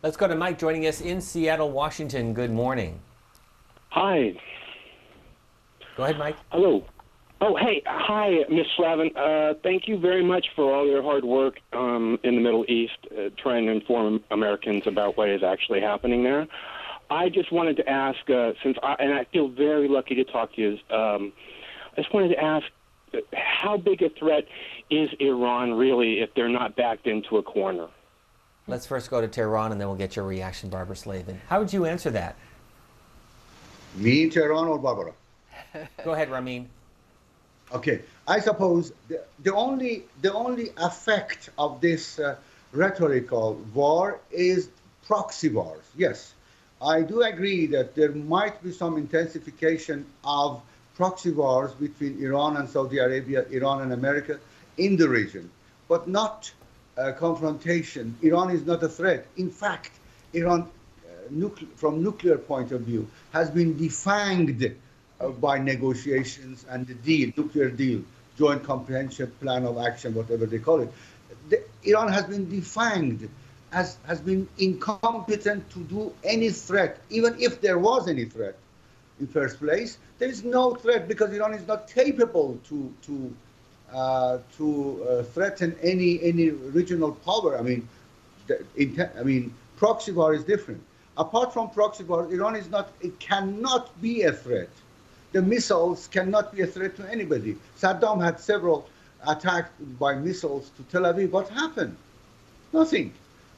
Let's go to Mike joining us in Seattle, Washington. Good morning. Hi. Go ahead, Mike. Hello. Oh, hey. Hi, Miss Slavin. Thank you very much for all your hard work in the Middle East, trying to inform Americans about what is actually happening there. I just wanted to ask, and I feel very lucky to talk to you, I just wanted to ask, how big a threat is Iran really if they're not backed into a corner? Let's first go to Tehran, and then we'll get your reaction, Barbara Slavin. How would you answer that? Me, Tehran, or Barbara? Go ahead, Ramin. Okay, I suppose the only effect of this rhetorical war is proxy wars. Yes, I do agree that there might be some intensification of proxy wars between Iran and Saudi Arabia, Iran and America in the region, but not confrontation. Iran is not a threat. In fact, Iran, from nuclear point of view, has been defanged by negotiations and the deal, nuclear deal, joint comprehensive plan of action, whatever they call it. Iran has been defanged, has been incompetent to do any threat, even if there was any threat in first place. There is no threat because Iran is not capable to threaten any regional power. I mean, proxy war is different. Apart from proxy war, Iran is not. It cannot be a threat. The missiles cannot be a threat to anybody. Saddam had several attacks by missiles to Tel Aviv. What happened? Nothing.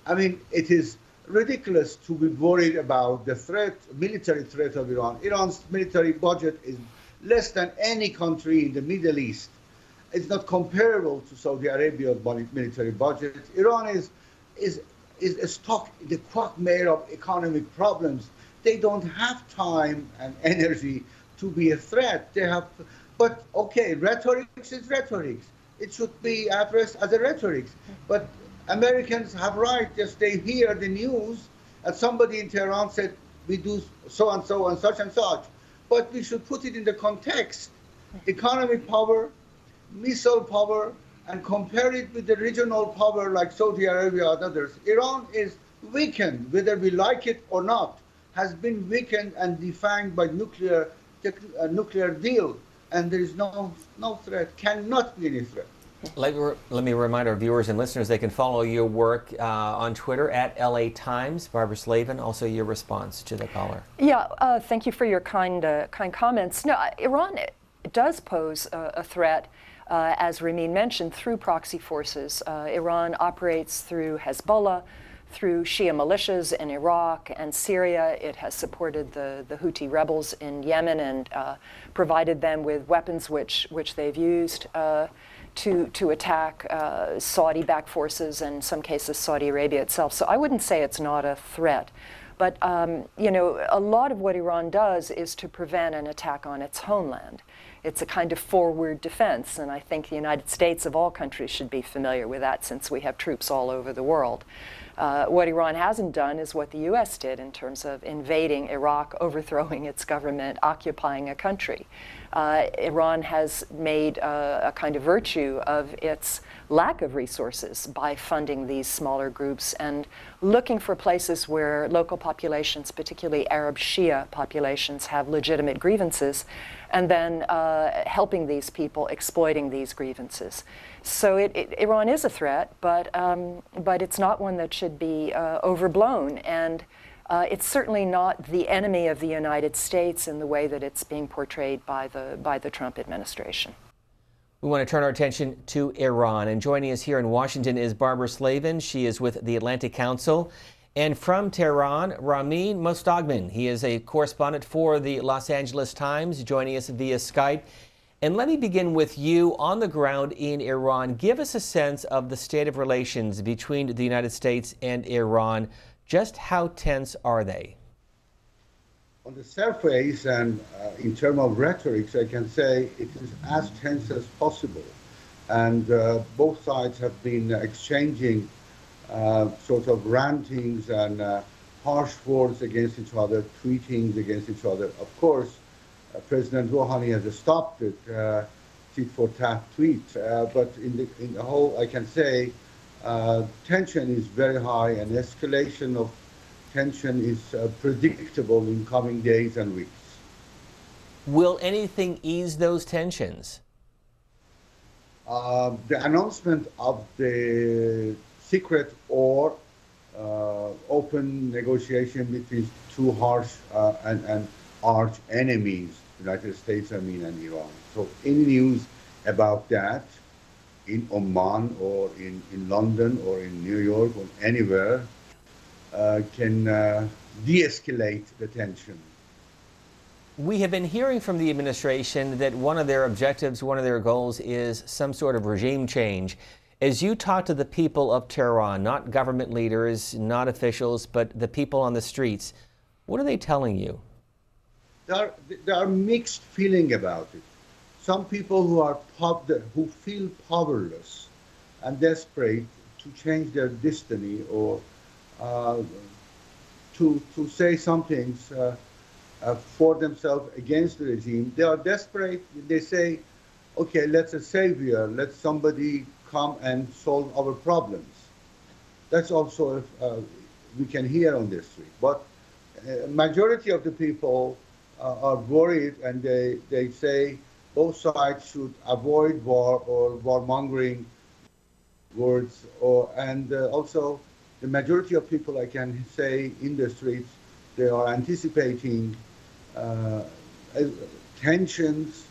I mean, it is ridiculous to be worried about the threat, military threat of Iran. Iran's military budget is less than any country in the Middle East. It's not comparable to Saudi Arabia's military budget. Iran is stuck in the quagmire of economic problems. They don't have time and energy to be a threat. They have, but okay, rhetoric is rhetoric. It should be addressed as a rhetoric. But Americans have right, just they hear the news, and somebody in Tehran said, we do so and so and such and such. But we should put it in the context, economic power, missile power, and compare it with the regional power like Saudi Arabia and others. Iran is weakened, whether we like it or not, has been weakened and defanged by nuclear deal, and there is no threat, cannot be any threat. Let me remind our viewers and listeners they can follow your work on Twitter at LA Times. Barbara Slavin, also your response to the caller. Yeah, thank you for your kind comments. No, Iran does pose a threat, as Ramin mentioned, through proxy forces. Iran operates through Hezbollah, through Shia militias in Iraq and Syria. It has supported the Houthi rebels in Yemen and provided them with weapons which they've used to attack Saudi-backed forces and in some cases Saudi Arabia itself. So I wouldn't say it's not a threat. But, you know, a lot of what Iran does is to prevent an attack on its homeland. It's a kind of forward defense, and I think the United States of all countries should be familiar with that since we have troops all over the world. What Iran hasn't done is what the U.S. did in terms of invading Iraq, overthrowing its government, occupying a country. Iran has made a kind of virtue of its lack of resources by funding these smaller groups and looking for places where local populations, particularly Arab Shia populations, have legitimate grievances, and then helping these people, exploiting these grievances. So Iran is a threat, but it's not one that should be overblown, and it's certainly not the enemy of the United States in the way that it's being portrayed by the Trump administration. We want to turn our attention to Iran, and joining us here in Washington is Barbara Slavin. She is with the Atlantic Council. And from Tehran, Ramin Mostaghim. He is a correspondent for the Los Angeles Times, joining us via Skype. And let me begin with you on the ground in Iran. Give us a sense of the state of relations between the United States and Iran. Just how tense are they? On the surface and in terms of rhetoric, I can say it is as tense as possible. And both sides have been exchanging sort of rantings and harsh words against each other, tweetings against each other. Of course, President Rouhani has stopped it, tit for tat tweet. But in the whole, I can say tension is very high, and escalation of tension is predictable in coming days and weeks. Will anything ease those tensions? The announcement of the secret or open negotiation between two harsh and arch enemies, United States, and Iran. So any news about that in Oman or in London or in New York or anywhere can de-escalate the tension. We have been hearing from the administration that one of their objectives, one of their goals is some sort of regime change. As you talk to the people of Tehran, not government leaders, not officials, but the people on the streets, what are they telling you? There are mixed feeling about it. Some people who feel powerless and desperate to change their destiny or to say some things for themselves against the regime. They are desperate. They say, okay, let's a savior, let somebody come and solve our problems. That's also we can hear on the street. But majority of the people are worried, and they say both sides should avoid war or warmongering words. And also the majority of people, I can say, in the streets, they are anticipating tensions,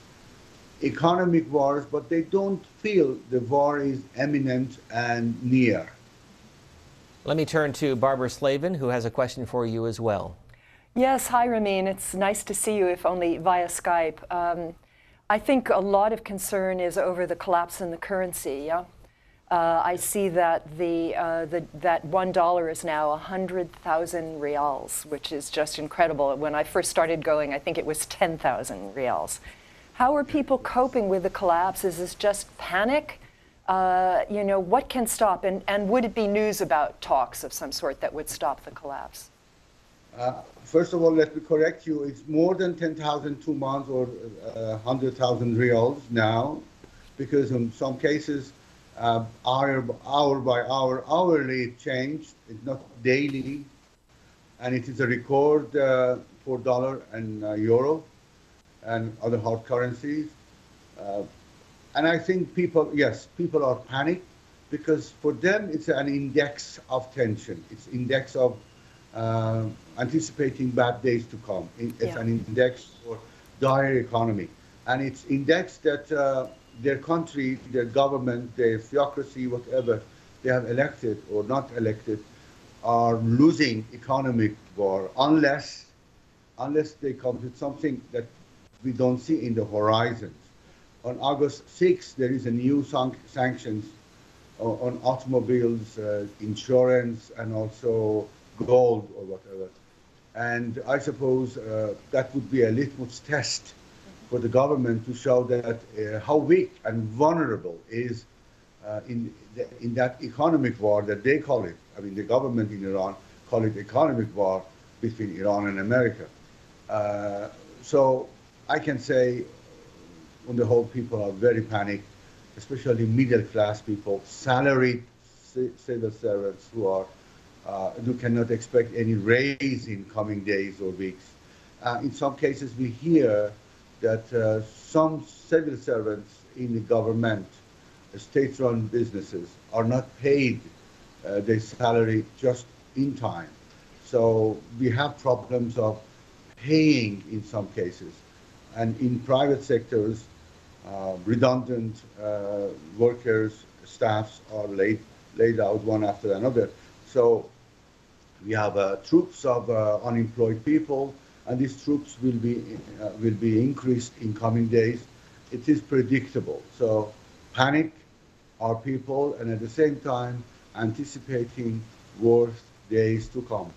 economic wars, but they don't feel the war is imminent and near. Let me turn to Barbara Slavin, who has a question for you as well. Yes, hi Ramin. It's nice to see you, if only via Skype. I think a lot of concern is over the collapse in the currency. Yeah? I see that that $1 is now 100,000 rials, which is just incredible. When I first started going, I think it was 10,000 rials. How are people coping with the collapse? Is this just panic? You know, what can stop? And would it be news about talks of some sort that would stop the collapse? First of all, let me correct you. It's more than 10,000 2 months or 100,000 rials now, because in some cases, hour by hour, hourly changed. It's not daily, and it is a record for dollar and euro and other hard currencies. And I think people are panicked because for them it's an index of tension. It's index of anticipating bad days to come. It's an index for dire economy, and it's index that their country, their government, their theocracy, whatever they have elected or not elected, are losing economic war unless they come with something that we don't see in the horizons. On August 6th, there is a new sanctions on automobiles, insurance, and also gold or whatever. And I suppose that would be a litmus test for the government to show that how weak and vulnerable is in that economic war that they call it. I mean, the government in Iran call it economic war between Iran and America. So I can say, on the whole, people are very panicked, especially middle-class people, salaried civil servants who cannot expect any raise in coming days or weeks. In some cases, we hear that some civil servants in the government, state-run businesses, are not paid their salary just in time. So we have problems of paying in some cases. And in private sectors, redundant workers, staffs are laid out one after another. So we have troops of unemployed people, and these troops will be increased in coming days. It is predictable. So panic our people, and at the same time anticipating worse days to come.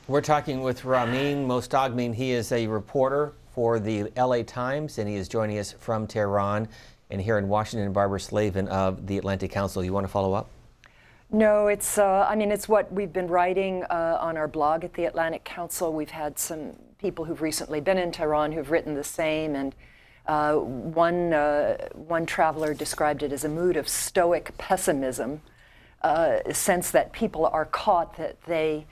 We're talking with Ramin Mostaghim. He is a reporter for the LA Times, and he is joining us from Tehran. And here in Washington, Barbara Slavin of the Atlantic Council. You want to follow up? No, it's, I mean, it's what we've been writing on our blog at the Atlantic Council. We've had some people who've recently been in Tehran who've written the same, and one traveler described it as a mood of stoic pessimism sense that people are caught, that they,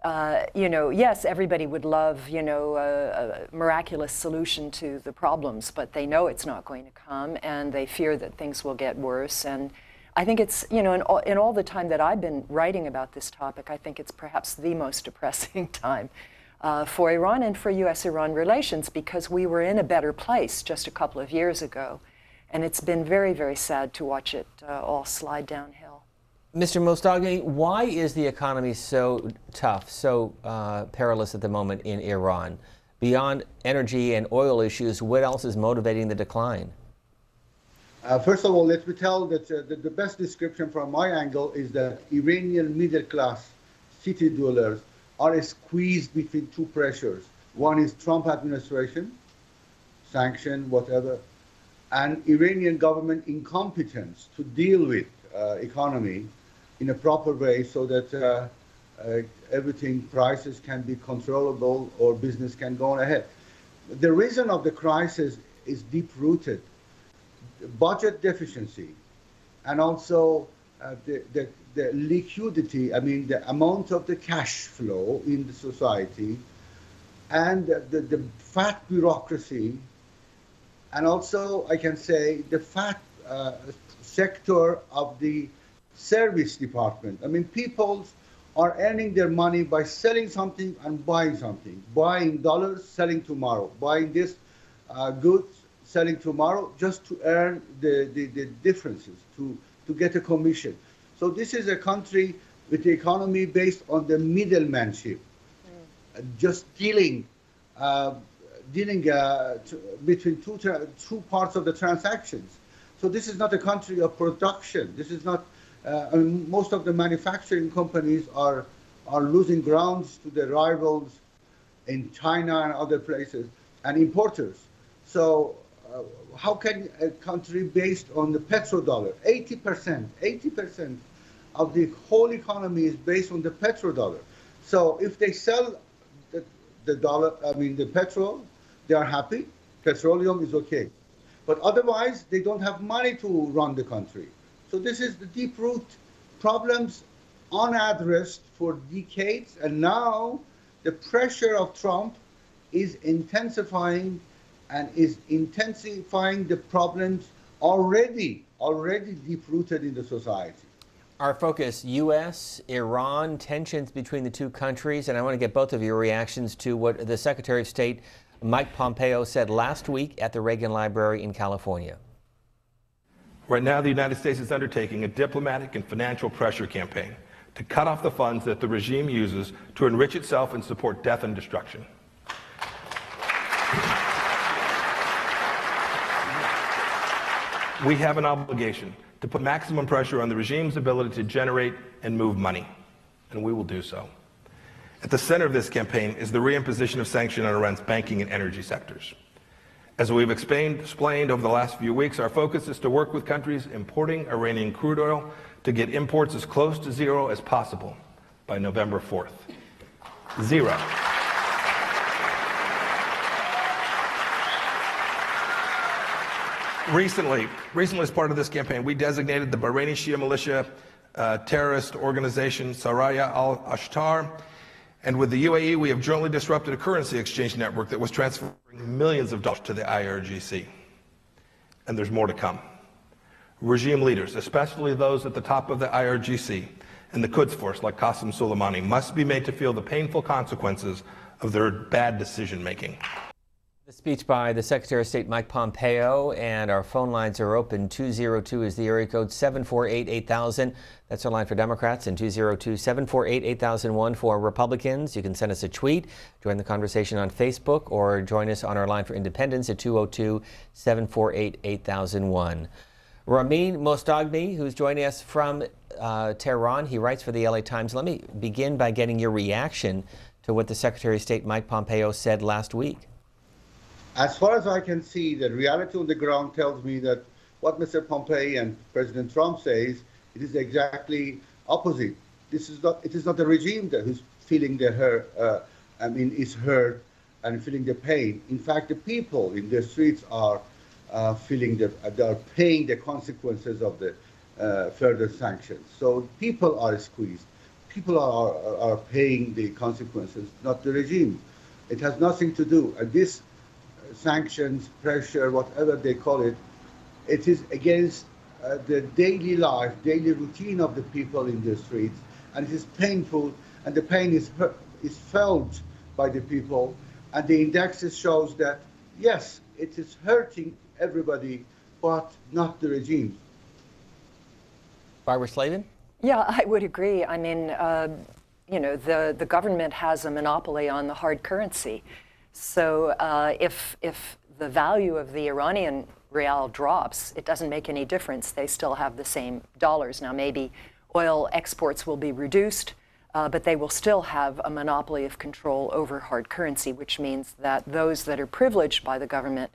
yes, everybody would love, a miraculous solution to the problems, but they know it's not going to come, and they fear that things will get worse. And I think it's, in all the time that I've been writing about this topic, I think it's perhaps the most depressing time for Iran and for U.S.-Iran relations, because we were in a better place just a couple of years ago. And it's been very, very sad to watch it all slide downhill. Mr. Mostaghim, why is the economy so tough, so perilous at the moment in Iran? Beyond energy and oil issues, what else is motivating the decline? First of all, let me tell that the best description from my angle is that Iranian middle class city dwellers are squeezed between two pressures. One is Trump administration, sanction, whatever, and Iranian government incompetence to deal with economy in a proper way so that everything, prices can be controllable or business can go on ahead. The reason of the crisis is deep-rooted. Budget deficiency, and also the liquidity, the amount of the cash flow in the society, and the fat bureaucracy, and also I can say the fat sector of the service department. People are earning their money by selling something and buying something, buying dollars, selling tomorrow, buying this goods, selling tomorrow, just to earn the differences, to get a commission. So this is a country with the economy based on the middlemanship, just dealing between two parts of the transactions. So this is not a country of production. This is not, most of the manufacturing companies are losing grounds to the rivals in China and other places, and importers. So how can a country based on the petrodollar, 80% of the whole economy is based on the petrodollar. So if they sell the dollar, the petrol, they are happy. Petroleum is okay. But otherwise, they don't have money to run the country. So this is the deep-root problems unaddressed for decades. And now the pressure of Trump is intensifying the problems already deep-rooted in the society. Our focus, U.S.-Iran tensions between the two countries, and I want to get both of your reactions to what the Secretary of State, Mike Pompeo, said last week at the Reagan Library in California. Right now, the United States is undertaking a diplomatic and financial pressure campaign to cut off the funds that the regime uses to enrich itself and support death and destruction. We have an obligation to put maximum pressure on the regime's ability to generate and move money, and we will do so. At the center of this campaign is the reimposition of sanctions on Iran's banking and energy sectors. As we've explained over the last few weeks, our focus is to work with countries importing Iranian crude oil to get imports as close to zero as possible by November 4th. Zero. Recently, as part of this campaign, we designated the Bahraini Shia militia terrorist organization Saraya al-Ashtar, and with the UAE, we have jointly disrupted a currency exchange network that was transferring millions of dollars to the IRGC. And there's more to come. Regime leaders, especially those at the top of the IRGC and the Quds Force, like Qasem Soleimani, must be made to feel the painful consequences of their bad decision-making. The speech by the Secretary of State Mike Pompeo, and our phone lines are open. 202 is the area code, 748-8000. That's our line for Democrats, and 202-748-8001 for Republicans. You can send us a tweet, join the conversation on Facebook, or join us on our line for Independents at 202-748-8001. Ramin Mostaghim, who's joining us from Tehran, he writes for the LA Times. Let me begin by getting your reaction to what the Secretary of State Mike Pompeo said last week. As far as I can see, the reality on the ground tells me that what Mr. Pompeo and President Trump says, it is exactly opposite. It is not the regime that is feeling the hurt, is hurt and feeling the pain. In fact, the people in the streets are they are paying the consequences of the further sanctions. So people are squeezed. People are paying the consequences, not the regime. It has nothing to do. And this sanctions, pressure, whatever they call it, it is against the daily life, daily routine of the people in the streets, and it is painful, and the pain is felt by the people, and the indexes shows that, yes, it is hurting everybody, but not the regime. Barbara Slavin? Yeah, I would agree. I mean, you know, the government has a monopoly on the hard currency. So if the value of the Iranian rial drops, it doesn't make any difference. They still have the same dollars. Now, maybe oil exports will be reduced, but they will still have a monopoly of control over hard currency, which means that those that are privileged by the government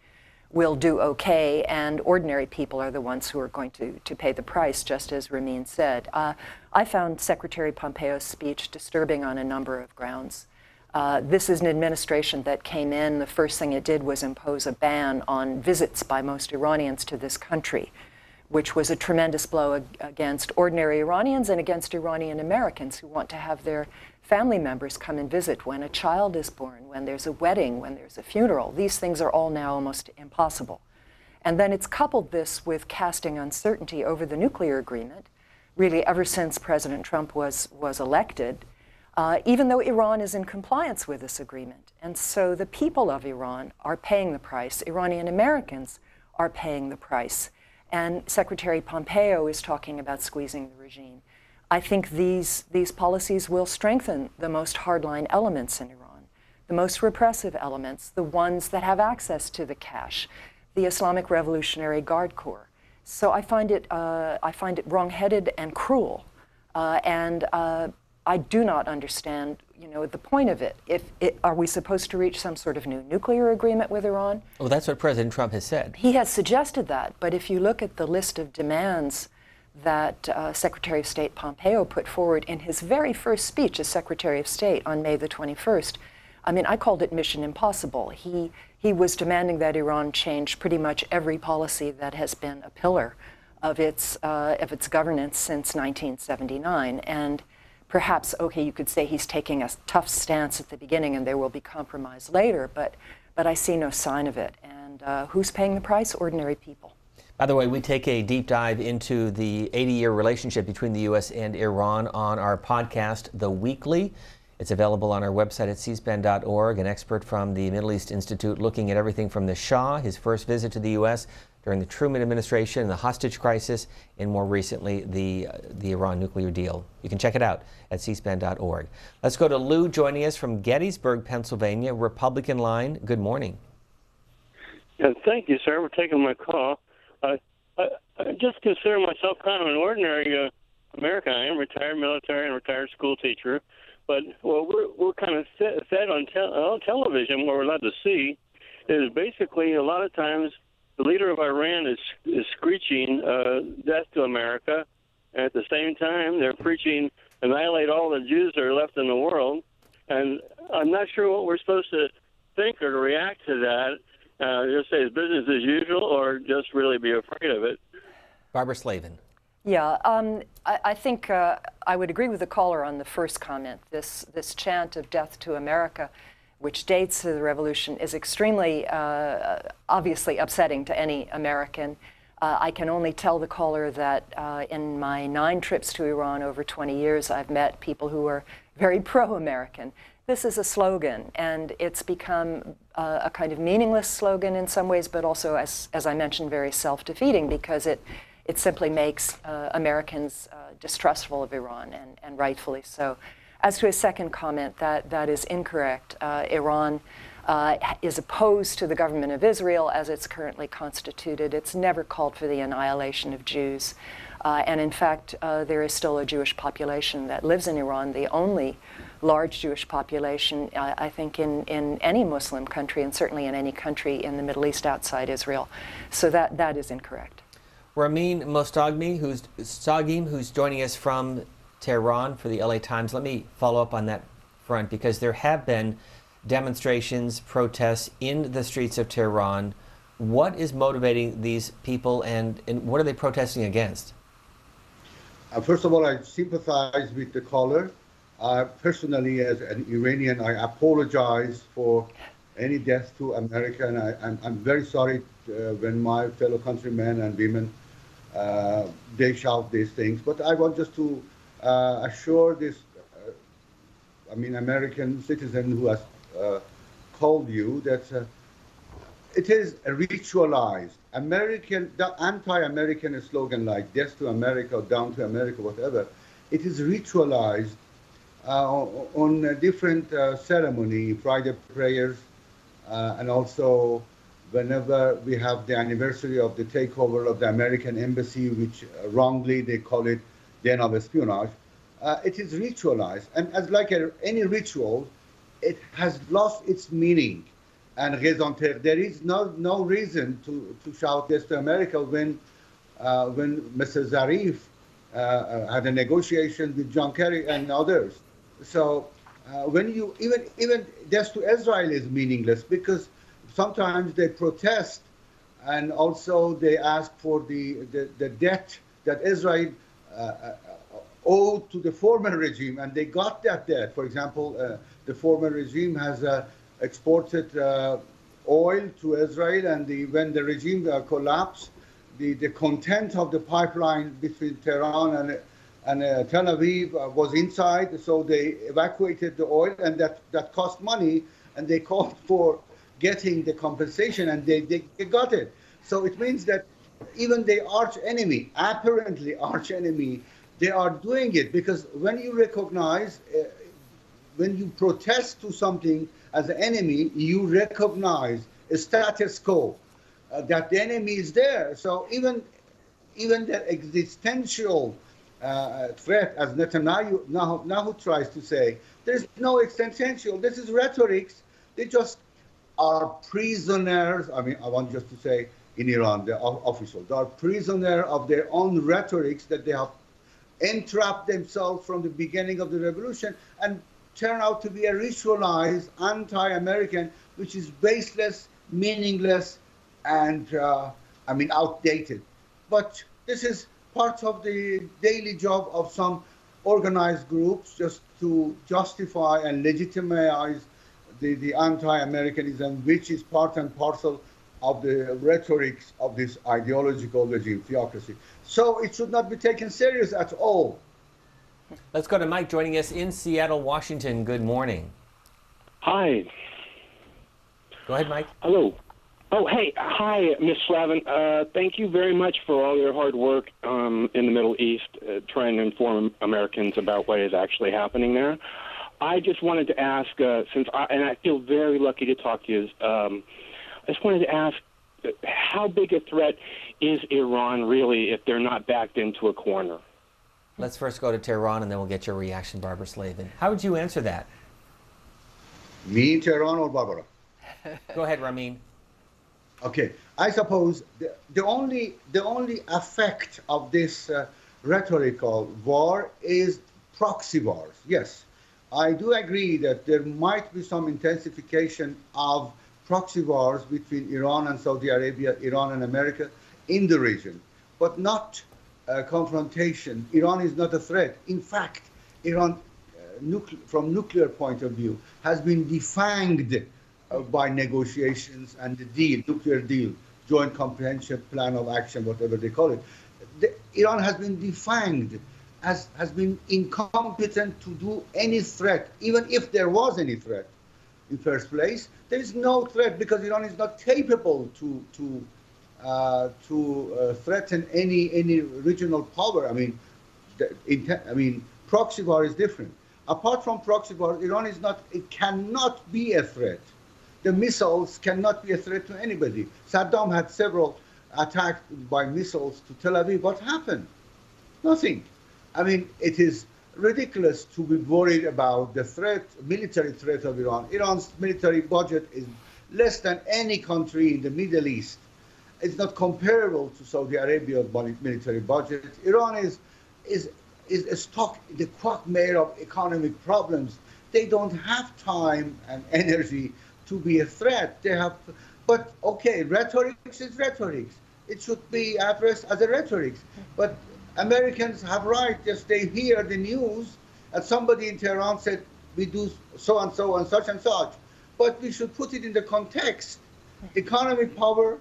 will do okay, and ordinary people are the ones who are going to pay the price, just as Ramin said. I found Secretary Pompeo's speech disturbing on a number of grounds. This is an administration that came in, the first thing it did was impose a ban on visits by most Iranians to this country, which was a tremendous blow against ordinary Iranians and against Iranian Americans who want to have their family members come and visit when a child is born, when there's a wedding, when there's a funeral. These things are all now almost impossible. And then it's coupled this with casting uncertainty over the nuclear agreement, really ever since President Trump was elected, even though Iran is in compliance with this agreement. And so the people of Iran are paying the price. Iranian Americans are paying the price. And Secretary Pompeo is talking about squeezing the regime. I think these policies will strengthen the most hardline elements in Iran, the most repressive elements, the ones that have access to the cash, the Islamic Revolutionary Guard Corps. So I find it wrong-headed and cruel, and I do not understand, you know, the point of it. Are we supposed to reach some sort of new nuclear agreement with Iran? Well, that's what President Trump has said. He has suggested that, but if you look at the list of demands that Secretary of State Pompeo put forward in his very first speech as Secretary of State on May the 21st, I mean, I called it Mission Impossible. He was demanding that Iran change pretty much every policy that has been a pillar of its governance since 1979. And perhaps, okay, you could say he's taking a tough stance at the beginning and there will be compromise later, but I see no sign of it. And who's paying the price? Ordinary people. By the way, we take a deep dive into the 80-year relationship between the U.S. and Iran on our podcast, The Weekly. It's available on our website at cspan.org. An expert from the Middle East Institute looking at everything from the Shah, his first visit to the U.S. during the Truman administration, the hostage crisis, and more recently, the Iran nuclear deal. You can check it out at cspan.org. Let's go to Lou joining us from Gettysburg, Pennsylvania, Republican line. Good morning. Yeah, thank you, sir, for taking my call. I just consider myself kind of an ordinary American. I am retired military and retired school teacher, but what we're kind of fed on television, what we're allowed to see, is basically a lot of times the leader of Iran is screeching death to America, and at the same time they're preaching annihilate all the Jews that are left in the world. And I'm not sure what we're supposed to think or to react to that. Just say it's business as usual, or just really be afraid of it. Barbara Slavin. Yeah, I think I would agree with the caller on the first comment. This chant of death to America, which dates to the revolution, is extremely obviously upsetting to any American. I can only tell the caller that in my 9 trips to Iran over 20 years, I've met people who are very pro-American. This is a slogan, and it's become a kind of meaningless slogan in some ways, but also, as I mentioned, very self-defeating, because it simply makes Americans distrustful of Iran, and rightfully so. As to his second comment, that is incorrect. Iran is opposed to the government of Israel as it's currently constituted. It's never called for the annihilation of Jews. And in fact, there is still a Jewish population that lives in Iran, the only large Jewish population, I think, in any Muslim country, and certainly in any country in the Middle East outside Israel. So that is incorrect. Ramin Mostaghim, who's joining us from Tehran for the LA Times. Let me follow up on that front, because there have been demonstrations, protests in the streets of Tehran. What is motivating these people, and what are they protesting against? First of all, I sympathize with the caller. Personally, as an Iranian, I apologize for any death to America, and I'm very sorry when my fellow countrymen and women they shout these things. But I want just to assure this, American citizen who has called you that it is a ritualized the anti-American slogan like "Death to America" or "Down to America," whatever. It is ritualized on a different ceremony, Friday prayers, and also whenever we have the anniversary of the takeover of the American embassy, which wrongly they call it den of espionage. It is ritualized, and as like any ritual, it has lost its meaning and raison d'être. There is no reason to shout "Death to America" when Mr. Zarif had a negotiation with John Kerry and others. So when you even "Death to Israel" is meaningless because sometimes they protest and also they ask for the debt that Israel owed to the former regime, and they got that debt. For example, the former regime has exported oil to Israel, and when the regime collapsed, the content of the pipeline between Tehran and Tel Aviv was inside, so they evacuated the oil, and that cost money, and they called for getting the compensation, and they got it. So it means that even the arch enemy, apparently arch enemy, they are doing it because when you recognize, when you protest to something as an enemy, you recognize a status quo, that the enemy is there. So even the existential threat, as Netanyahu tries to say, there's no existential. This is rhetoric. They just are prisoners. I want just to say in Iran, the officials, they are prisoners of their own rhetorics that they have entrapped themselves from the beginning of the revolution and turn out to be a ritualized anti-American, which is baseless, meaningless, and outdated. But this is part of the daily job of some organized groups just to justify and legitimize the anti-Americanism, which is part and parcel of the rhetoric of this ideological regime, theocracy. So it should not be taken serious at all. Let's go to Mike joining us in Seattle, Washington. Good morning. Hi. Go ahead, Mike. Hello. Oh, hey. Hi, Ms. Slavin. Thank you very much for all your hard work in the Middle East, trying to inform Americans about what is actually happening there. I just wanted to ask, and I feel very lucky to talk to you, I just wanted to ask, how big a threat is Iran really if they're not backed into a corner? Let's first go to Tehran, and then we'll get your reaction, Barbara Slavin. How would you answer that? Me, Tehran, or Barbara? Go ahead, Ramin. Okay, I suppose the only effect of this rhetorical war is proxy wars. Yes, I do agree that there might be some intensification of proxy wars between Iran and Saudi Arabia, Iran and America in the region, but not confrontation. Iran is not a threat. In fact, Iran, from nuclear point of view, has been defanged by negotiations and the deal, nuclear deal, joint comprehensive plan of action, whatever they call it. Iran has been defanged, has been incompetent to do any threat, even if there was any threat in first place. There is no threat because Iran is not capable to threaten any regional power. Proxy war is different. Apart from proxy war, Iran is not. It cannot be a threat. The missiles cannot be a threat to anybody. Saddam had several attacks by missiles to Tel Aviv. What happened? Nothing. It is ridiculous to be worried about the threat, military threat of Iran. Iran's military budget is less than any country in the Middle East. It's not comparable to Saudi Arabia's military budget. Iran is stuck in the quagmire of economic problems. They don't have time and energy to be a threat. But okay, rhetoric is rhetoric. It should be addressed as a rhetoric. But Americans have right. Just they hear the news, and somebody in Tehran said, we do so and so and such and such. But we should put it in the context, economic power,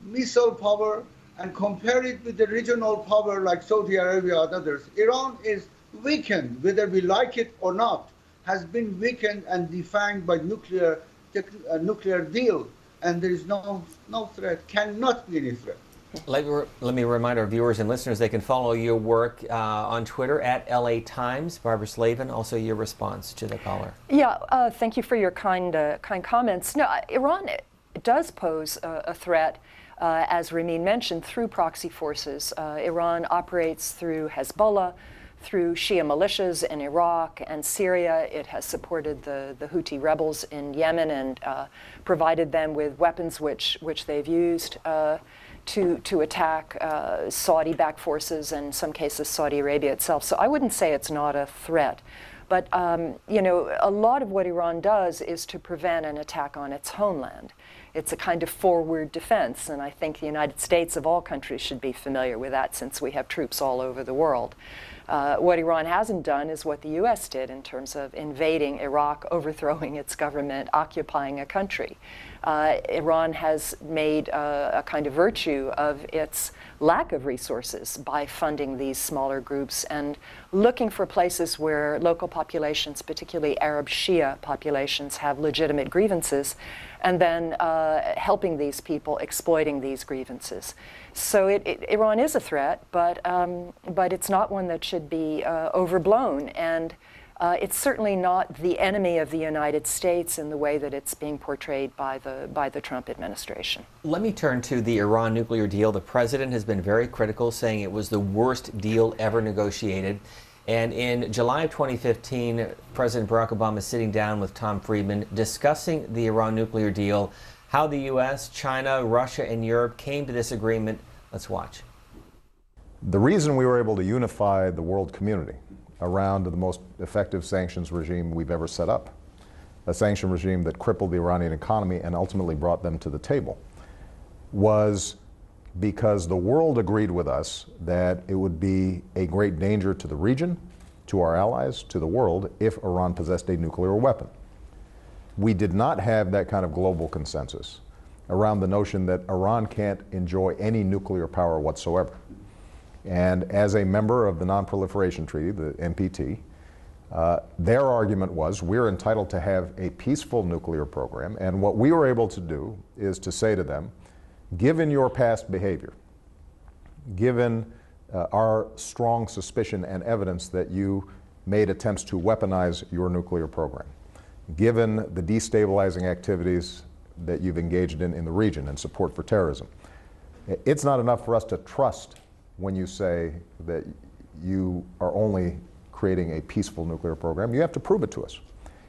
missile power, and compare it with the regional power like Saudi Arabia and others. Iran is weakened, whether we like it or not, has been weakened and defanged by nuclear deal, and there is no threat, cannot be any threat. Let me remind our viewers and listeners they can follow your work on Twitter at LA Times. Barbara Slavin, also your response to the caller. Yeah, thank you for your kind comments. No, Iran does pose a threat, as Ramin mentioned, through proxy forces. Iran operates through Hezbollah, through Shia militias in Iraq and Syria. It has supported the Houthi rebels in Yemen and provided them with weapons which they've used to attack Saudi-backed forces and in some cases Saudi Arabia itself. So I wouldn't say it's not a threat. But, you know, a lot of what Iran does is to prevent an attack on its homeland. It's a kind of forward defense, and I think the United States of all countries should be familiar with that since we have troops all over the world. What Iran hasn't done is what the U.S. did in terms of invading Iraq, overthrowing its government, occupying a country. Iran has made a kind of virtue of its lack of resources by funding these smaller groups and looking for places where local populations, particularly Arab Shia populations, have legitimate grievances, and then helping these people, exploiting these grievances. So Iran is a threat, but it's not one that should be overblown, and it's certainly not the enemy of the United States in the way that it's being portrayed by the Trump administration. Let me turn to the Iran nuclear deal. The president has been very critical, saying it was the worst deal ever negotiated. And in July of 2015, President Barack Obama is sitting down with Tom Friedman discussing the Iran nuclear deal, how the U.S., China, Russia, and Europe came to this agreement. Let's watch. The reason we were able to unify the world community around the most effective sanctions regime we've ever set up, a sanction regime that crippled the Iranian economy and ultimately brought them to the table, was because the world agreed with us that it would be a great danger to the region, to our allies, to the world, if Iran possessed a nuclear weapon. We did not have that kind of global consensus around the notion that Iran can't enjoy any nuclear power whatsoever. And as a member of the Non-Proliferation Treaty, the NPT, their argument was we're entitled to have a peaceful nuclear program, and what we were able to do is to say to them, given your past behavior, given our strong suspicion and evidence that you made attempts to weaponize your nuclear program, given the destabilizing activities that you've engaged in the region and support for terrorism, it's not enough for us to trust when you say that you are only creating a peaceful nuclear program. You have to prove it to us.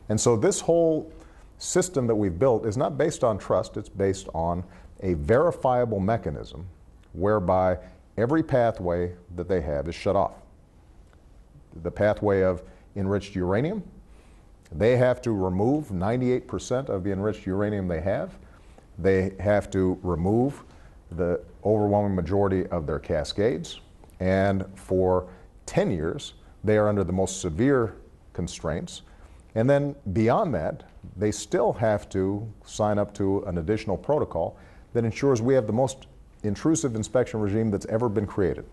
And so this whole system that we've built is not based on trust, it's based on a verifiable mechanism whereby every pathway that they have is shut off. The pathway of enriched uranium, they have to remove 98% of the enriched uranium they have. They have to remove the overwhelming majority of their cascades, and for 10 years they are under the most severe constraints. And then beyond that, they still have to sign up to an additional protocol that ensures we have the most intrusive inspection regime that's ever been created.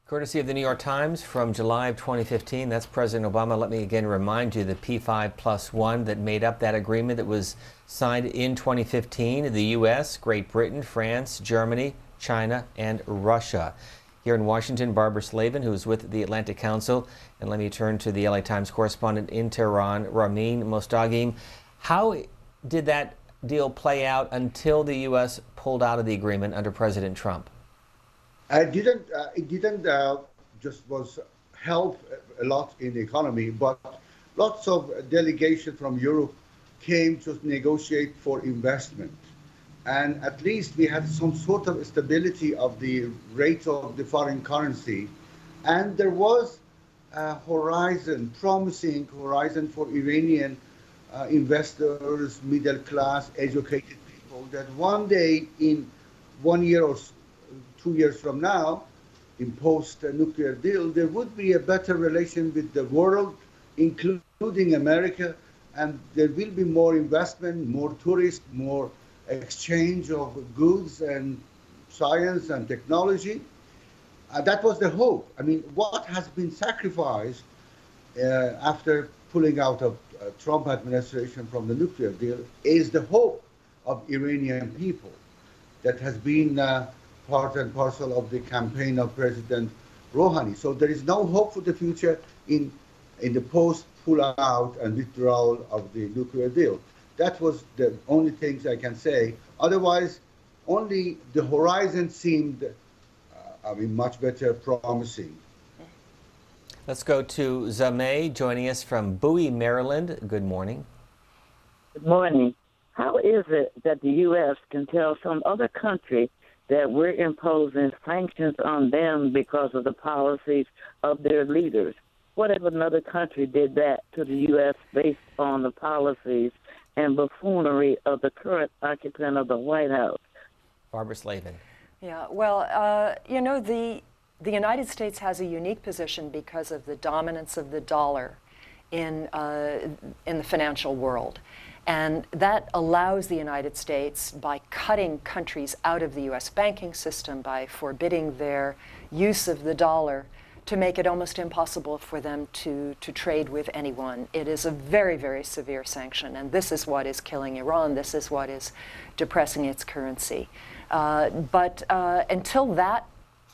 Courtesy of the New York Times from July of 2015, that's President Obama. Let me again remind you the P5+1 that made up that agreement that was signed in 2015, the U.S., Great Britain, France, Germany, China, and Russia. Here in Washington, Barbara Slavin, who is with the Atlantic Council. And let me turn to the LA Times correspondent in Tehran, Ramin Mostaghim. How did that deal play out until the U.S. pulled out of the agreement under President Trump? It didn't just was help a lot in the economy, but lots of delegations from Europe came to negotiate for investment. And at least we had some sort of stability of the rate of the foreign currency. And there was a horizon, promising horizon for Iranian investors, middle class, educated people, that one day in 1 year or 2 years from now, imposed a nuclear deal, there would be a better relation with the world, including America, and there will be more investment, more tourists, more exchange of goods and science and technology. That was the hope. I mean, what has been sacrificed after pulling out of Trump administration from the nuclear deal is the hope of Iranian people that has been part and parcel of the campaign of President Rouhani. So there is no hope for the future in the post pull-out and withdrawal of the nuclear deal. That was the only things I can say. Otherwise, only the horizon seemed, much better promising. Let's go to Zameh joining us from Bowie, Maryland. Good morning. Good morning. How is it that the U.S. can tell some other country that we're imposing sanctions on them because of the policies of their leaders? What if another country did that to the U.S. based on the policies and buffoonery of the current occupant of the White House? Barbara Slavin. Yeah, well, the United States has a unique position because of the dominance of the dollar in the financial world. And that allows the United States, by cutting countries out of the U.S. banking system, by forbidding their use of the dollar, to make it almost impossible for them to trade with anyone. It is a very, very severe sanction, and this is what is killing Iran. This is what is depressing its currency. But until that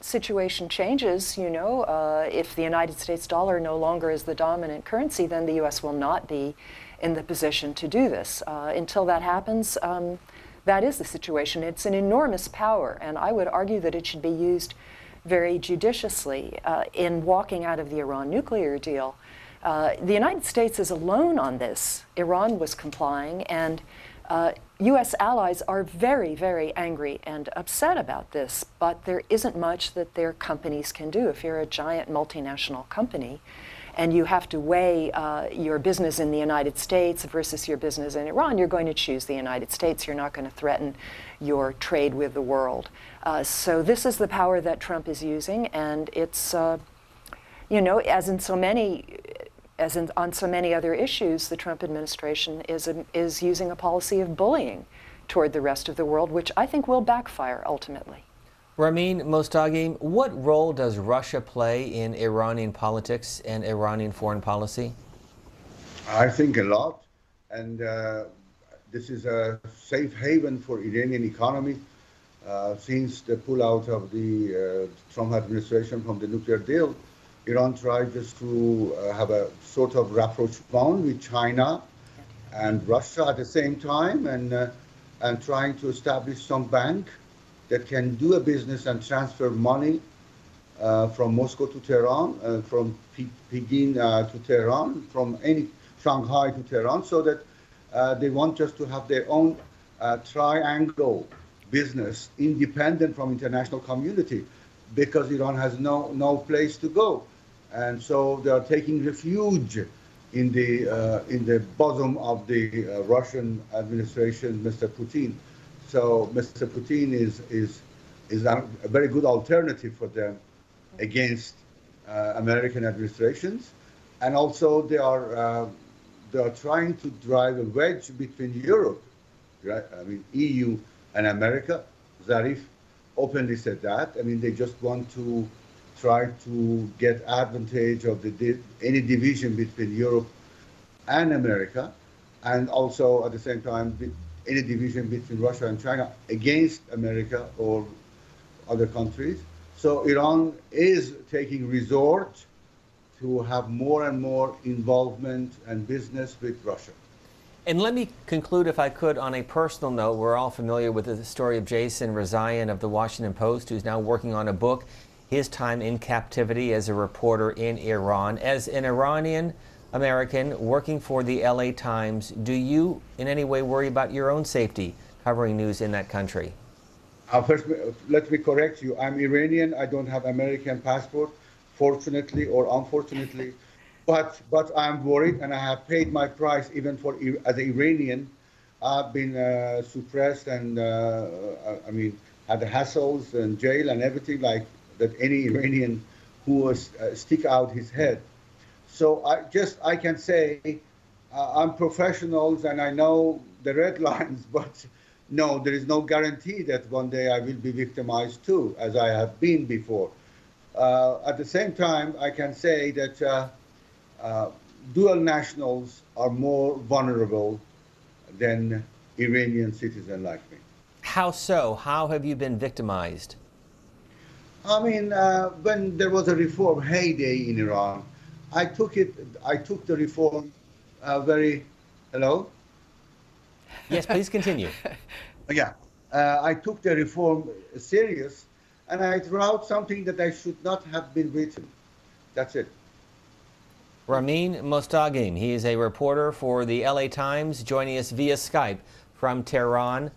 situation changes, if the United States dollar no longer is the dominant currency, then the U.S. will not be in the position to do this. Until that happens, that is the situation. It's an enormous power, and I would argue that it should be used very judiciously in walking out of the Iran nuclear deal. The United States is alone on this. Iran was complying, and U.S. allies are very, very angry and upset about this, but there isn't much that their companies can do. If you're a giant multinational company and you have to weigh your business in the United States versus your business in Iran, you're going to choose the United States. You're not going to threaten your trade with the world. So this is the power that Trump is using, and it's, as on so many other issues, the Trump administration is using a policy of bullying toward the rest of the world, which I think will backfire ultimately. Ramin Mostaghim, what role does Russia play in Iranian politics and Iranian foreign policy? I think a lot, and this is a safe haven for Iranian economy. Since the pullout of the Trump administration from the nuclear deal, Iran tried just to have a sort of rapprochement with China and Russia at the same time, and trying to establish some bank that can do a business and transfer money from Moscow to Tehran, from Peking to Tehran, from Shanghai to Tehran, so that they want just to have their own triangle business independent from international community, because Iran has no place to go. And so they are taking refuge in the bosom of the Russian administration, Mr. Putin. So Mr. Putin is a very good alternative for them against American administrations, and also they are trying to drive a wedge between Europe, right? I mean, EU and America. Zarif openly said that. I mean, they just want to try to get advantage of any division between Europe and America, and also at the same time any division between Russia and China against America or other countries. So Iran is taking resort to have more and more involvement and business with Russia. And let me conclude, if I could, on a personal note. We're all familiar with the story of Jason Rezaian of the Washington Post, who's now working on a book, his time in captivity as a reporter in Iran. As an Iranian American working for the LA Times, do you in any way worry about your own safety covering news in that country? First, let me correct you. I'm Iranian. I don't have American passport, fortunately or unfortunately. But I'm worried, and I have paid my price even as an Iranian. I've been suppressed and, had the hassles and jail and everything like that any Iranian who was stick out his head. So I can say I'm professionals and I know the red lines, but no, there is no guarantee that one day I will be victimized too, as I have been before. At the same time, I can say that dual nationals are more vulnerable than Iranian citizens like me. How so? How have you been victimized? I mean, when there was a reform heyday in Iran, I took the reform very, hello? Yes, please continue. Yeah, I took the reform serious, and I wrote something that I should not have been written. That's it. Ramin Mostaghim, he is a reporter for the LA Times, joining us via Skype from Tehran.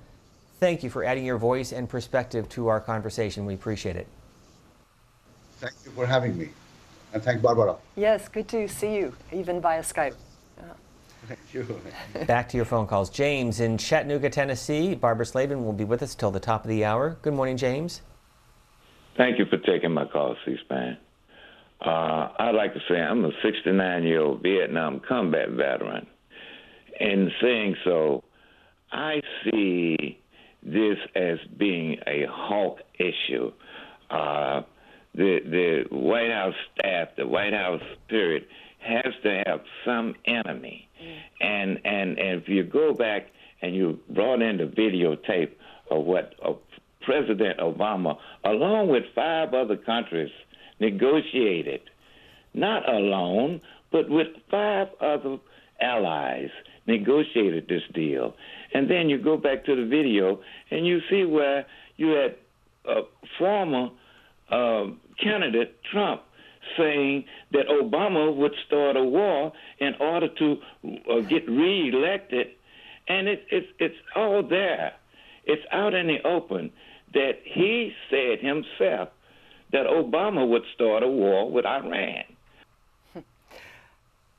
Thank you for adding your voice and perspective to our conversation. We appreciate it. Thank you for having me. And thank Barbara. Yes, good to see you, even via Skype. Thank you. Back to your phone calls. James in Chattanooga, Tennessee. Barbara Slavin will be with us till the top of the hour. Good morning, James. Thank you for taking my call, C-SPAN. I'd like to say I'm a 69-year-old Vietnam combat veteran. In saying so, I see this as being a hawk issue. The White House staff, the White House period, has to have some enemy. And if you go back and you brought in the videotape of what President Obama, along with 5 other countries, negotiated, not alone, but with 5 other allies, negotiated this deal. And then you go back to the video and you see where you had former candidate Trump saying that Obama would start a war in order to get reelected. And it's all there. It's out in the open that he said himself that Obama would start a war with Iran.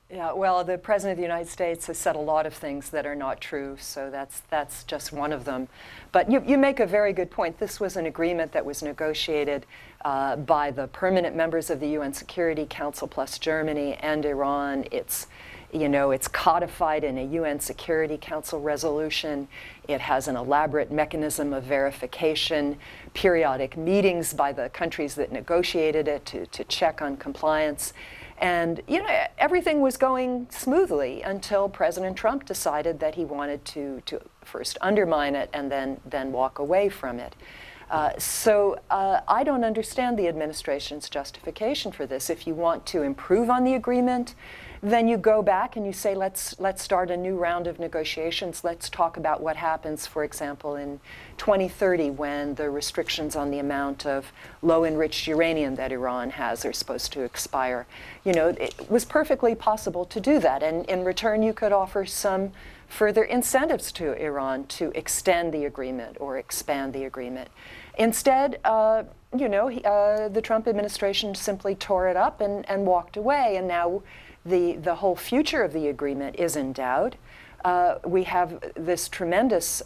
Yeah, well, the President of the United States has said a lot of things that are not true, so that's just one of them. But you make a very good point. This was an agreement that was negotiated by the permanent members of the UN Security Council plus Germany and Iran. It's codified in a UN Security Council resolution. It has an elaborate mechanism of verification, periodic meetings by the countries that negotiated it to check on compliance. And, everything was going smoothly until President Trump decided that he wanted to first undermine it and then walk away from it. So I don't understand the administration's justification for this. If you want to improve on the agreement, then you go back and you say, let's start a new round of negotiations. Let's talk about what happens, for example, in 2030 when the restrictions on the amount of low-enriched uranium that Iran has are supposed to expire. It was perfectly possible to do that. And in return, you could offer some further incentives to Iran to extend the agreement or expand the agreement. Instead, the Trump administration simply tore it up and walked away. And now the whole future of the agreement is in doubt. We have this tremendous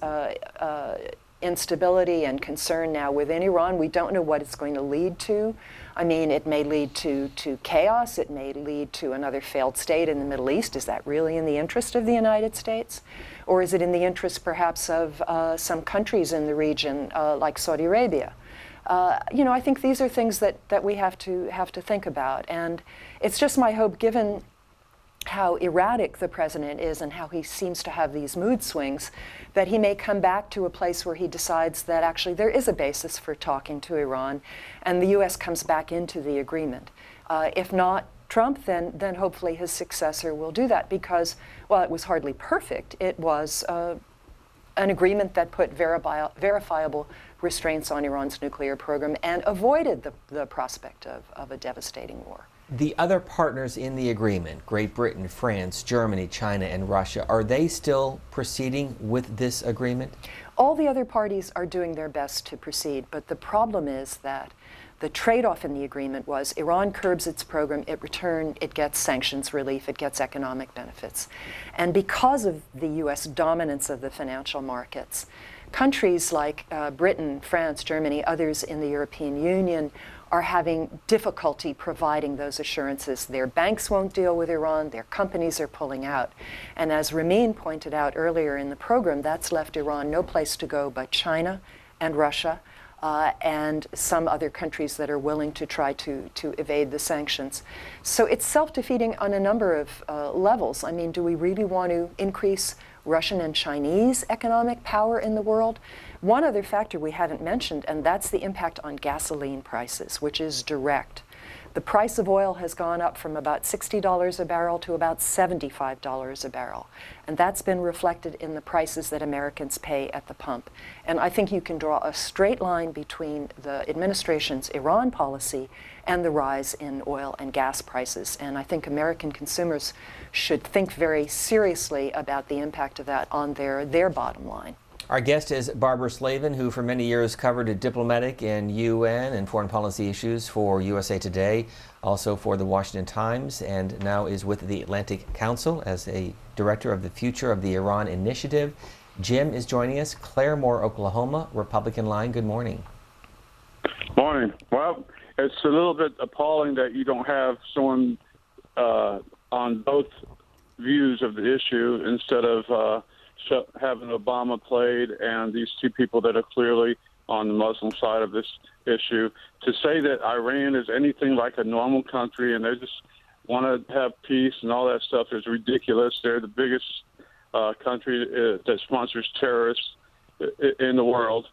instability and concern now within Iran. We don't know what it's going to lead to. I mean, it may lead to chaos. It may lead to another failed state in the Middle East. Is that really in the interest of the United States? Or is it in the interest, perhaps, of some countries in the region, like Saudi Arabia? I think these are things that we have to think about. And it's just my hope, given how erratic the president is and how he seems to have these mood swings, that he may come back to a place where he decides that actually there is a basis for talking to Iran and the U.S. comes back into the agreement. If not Trump, then hopefully his successor will do that because, while it was hardly perfect, it was an agreement that put verifiable restraints on Iran's nuclear program and avoided the prospect of a devastating war. The other partners in the agreement, Great Britain, France, Germany, China, and Russia, are they still proceeding with this agreement? All the other parties are doing their best to proceed, but the problem is that the trade-off in the agreement was Iran curbs its program, it gets sanctions relief, it gets economic benefits. And because of the U.S. dominance of the financial markets, countries like Britain, France, Germany, others in the European Union are having difficulty providing those assurances. Their banks won't deal with Iran, their companies are pulling out. And as Ramin pointed out earlier in the program, that's left Iran no place to go but China and Russia and some other countries that are willing to try to evade the sanctions. So it's self-defeating on a number of levels. I mean, do we really want to increase Russian and Chinese economic power in the world? One other factor we haven't mentioned, and that's the impact on gasoline prices, which is direct. The price of oil has gone up from about $60 a barrel to about $75 a barrel. And that's been reflected in the prices that Americans pay at the pump. And I think you can draw a straight line between the administration's Iran policy and the rise in oil and gas prices. And I think American consumers should think very seriously about the impact of that on their bottom line. Our guest is Barbara Slavin, who for many years covered diplomatic and UN and foreign policy issues for USA Today, also for the Washington Times, and now is with the Atlantic Council as a director of the Future of the Iran Initiative. Jim is joining us, Claremore, Oklahoma, Republican line. Good morning. Morning. Well, it's a little bit appalling that you don't have someone on both views of the issue instead of having Obama played and these two people that are clearly on the Muslim side of this issue. To say that Iran is anything like a normal country and they just want to have peace and all that stuff is ridiculous. They're the biggest country that sponsors terrorists in the world.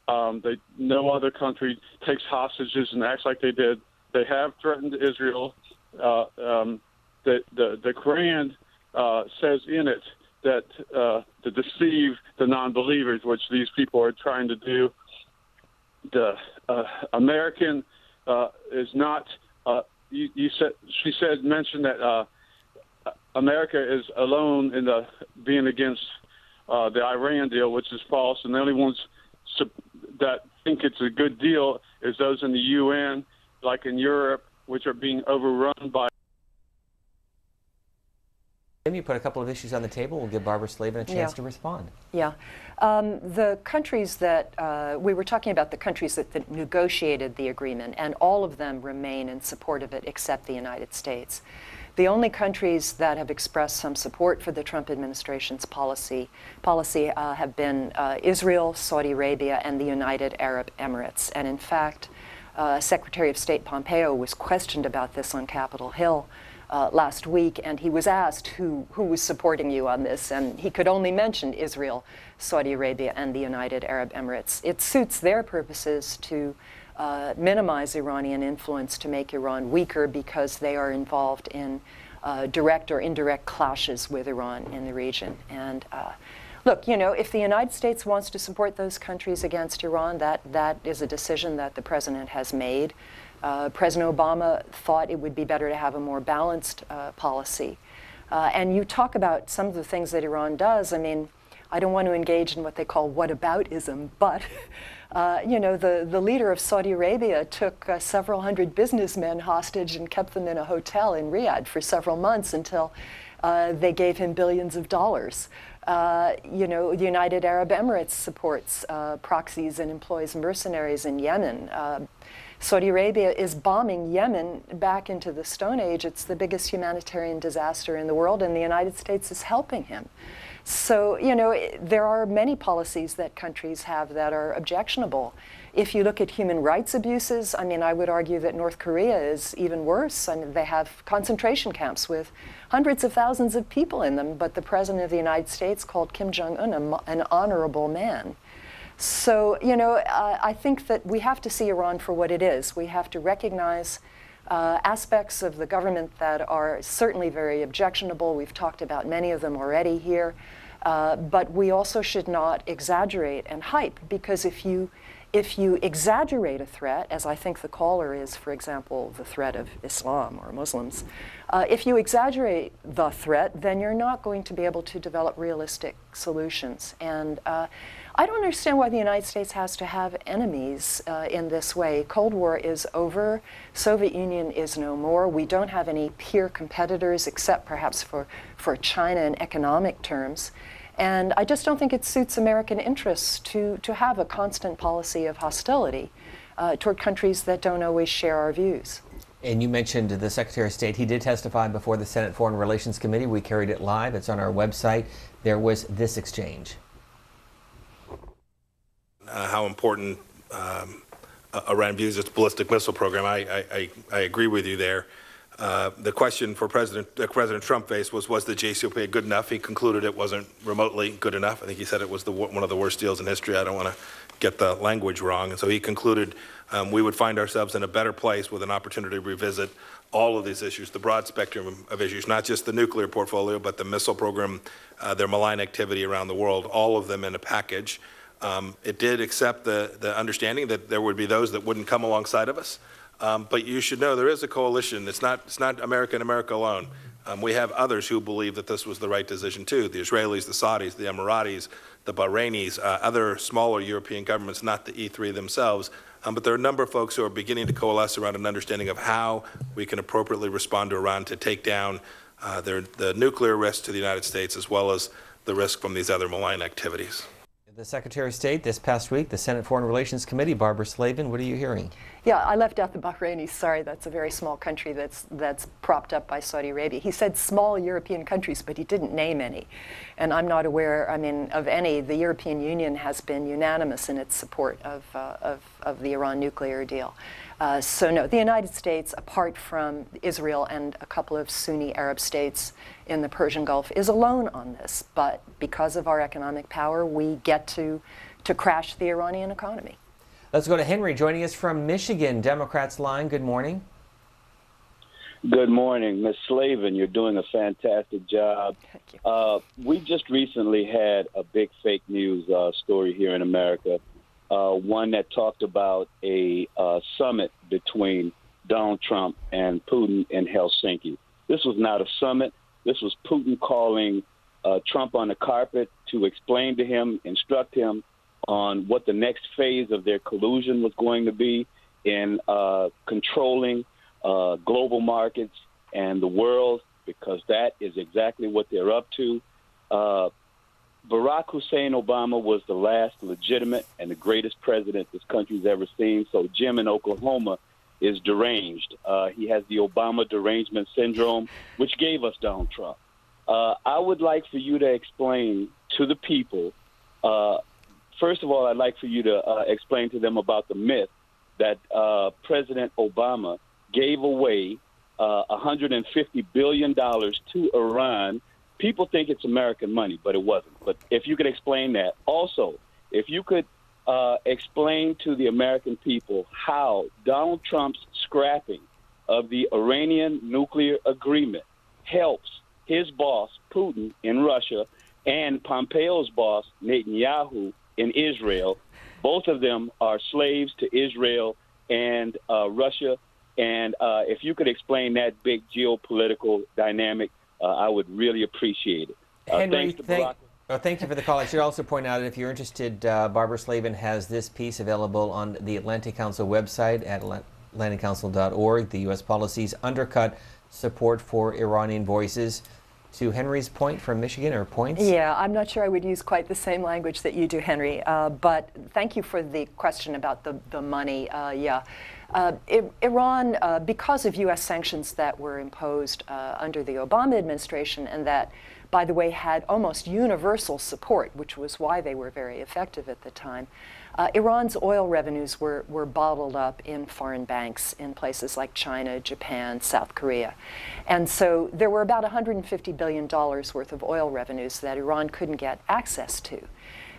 No other country takes hostages and acts like they did. They have threatened Israel. The Quran says in it that to deceive the non-believers, which these people are trying to do. The American is not. She mentioned that America is alone in being against the Iran deal, which is false, and the only ones that think it's a good deal is those in the UN, like in Europe, which are being overrun by. You put a couple of issues on the table. We'll give Barbara Slavin a chance to respond. Yeah. The countries that, we were talking about the countries that negotiated the agreement, and all of them remain in support of it except the United States. The only countries that have expressed some support for the Trump administration's policy have been Israel, Saudi Arabia, and the United Arab Emirates. And in fact, Secretary of State Pompeo was questioned about this on Capitol Hill last week, and he was asked who was supporting you on this, and he could only mention Israel, Saudi Arabia, and the United Arab Emirates. It suits their purposes to minimize Iranian influence, to make Iran weaker, because they are involved in direct or indirect clashes with Iran in the region. And look, you know, if the United States wants to support those countries against Iran, that is a decision that the president has made. President Obama thought it would be better to have a more balanced policy. And you talk about some of the things that Iran does. I mean, I don't want to engage in what they call whataboutism, but you know, the leader of Saudi Arabia took several hundred businessmen hostage and kept them in a hotel in Riyadh for several months until they gave him billions of dollars. You know, the United Arab Emirates supports proxies and employs mercenaries in Yemen. Saudi Arabia is bombing Yemen back into the Stone Age. It's the biggest humanitarian disaster in the world, and the United States is helping him. So, you know, there are many policies that countries have that are objectionable. If you look at human rights abuses, I mean, I would argue that North Korea is even worse. I mean, they have concentration camps with hundreds of thousands of people in them, but the President of the United States called Kim Jong-un an honorable man. So, you know, I think that we have to see Iran for what it is. We have to recognize aspects of the government that are certainly very objectionable. We've talked about many of them already here. But we also should not exaggerate and hype, because if you exaggerate a threat, as I think the caller is, for example, the threat of Islam or Muslims, if you exaggerate the threat, then you're not going to be able to develop realistic solutions. And I don't understand why the United States has to have enemies in this way. Cold War is over. Soviet Union is no more. We don't have any peer competitors except perhaps for China in economic terms. And I just don't think it suits American interests to have a constant policy of hostility. toward countries that don't always share our views. And you mentioned the Secretary of State. He did testify before the Senate Foreign Relations Committee. We carried it live. It's on our website. There was this exchange. How important Iran views its ballistic missile program. I agree with you there. The question for President Trump faced was the JCPOA good enough? He concluded it wasn't remotely good enough. I think he said it was one of the worst deals in history. I don't want to get the language wrong. And so he concluded we would find ourselves in a better place with an opportunity to revisit all of these issues, the broad spectrum of issues, not just the nuclear portfolio, but the missile program, their malign activity around the world, all of them in a package. It did accept the understanding that there would be those that wouldn't come alongside of us. But you should know there is a coalition. It's not America and America alone. We have others who believe that this was the right decision too. The Israelis, the Saudis, the Emiratis, the Bahrainis, other smaller European governments, not the E3 themselves. But there are a number of folks who are beginning to coalesce around an understanding of how we can appropriately respond to Iran to take down the nuclear risk to the United States as well as the risk from these other malign activities. The Secretary of State this past week, the Senate Foreign Relations Committee, Barbara Slavin, what are you hearing? Yeah, I left out the Bahrainis. Sorry, that's a very small country that's propped up by Saudi Arabia. He said small European countries, but he didn't name any. And I'm not aware, of any. The European Union has been unanimous in its support of the Iran nuclear deal. So no, the United States, apart from Israel and a couple of Sunni Arab states in the Persian Gulf, is alone on this. But because of our economic power, we get to crash the Iranian economy. Let's go to Henry joining us from Michigan, Democrats line. Good morning. Good morning, Ms. Slavin. You're doing a fantastic job. Thank you. We just recently had a big fake news story here in America, one that talked about a summit between Donald Trump and Putin in Helsinki. This was not a summit. This was Putin calling Trump on the carpet to explain to him, instruct him on what the next phase of their collusion was going to be in controlling global markets and the world, because that is exactly what they're up to. Barack Hussein Obama was the last legitimate and the greatest president this country's ever seen. So Jim in Oklahoma is deranged. He has the Obama derangement syndrome, which gave us Donald Trump. I would like for you to explain to the people, first of all, I'd like for you to explain to them about the myth that President Obama gave away $150 billion to Iran. People think it's American money, but it wasn't. But if you could explain that. Also, if you could explain to the American people how Donald Trump's scrapping of the Iranian nuclear agreement helps his boss, Putin, in Russia, and Pompeo's boss, Netanyahu, in Israel. Both of them are slaves to Israel and Russia. And if you could explain that big geopolitical dynamic, I would really appreciate it. Henry, thanks thank you for the call. I should also point out that if you're interested, Barbara Slavin has this piece available on the Atlantic Council website at atlanticcouncil.org. The U.S. policies undercut support for Iranian voices. To Henry's point from Michigan, or points? Yeah, I'm not sure I would use quite the same language that you do, Henry. But thank you for the question about the money. Iran, because of U.S. sanctions that were imposed under the Obama administration, and that, by the way, had almost universal support, which was why they were very effective at the time, Iran's oil revenues were bottled up in foreign banks in places like China, Japan, South Korea. And so there were about $150 billion worth of oil revenues that Iran couldn't get access to.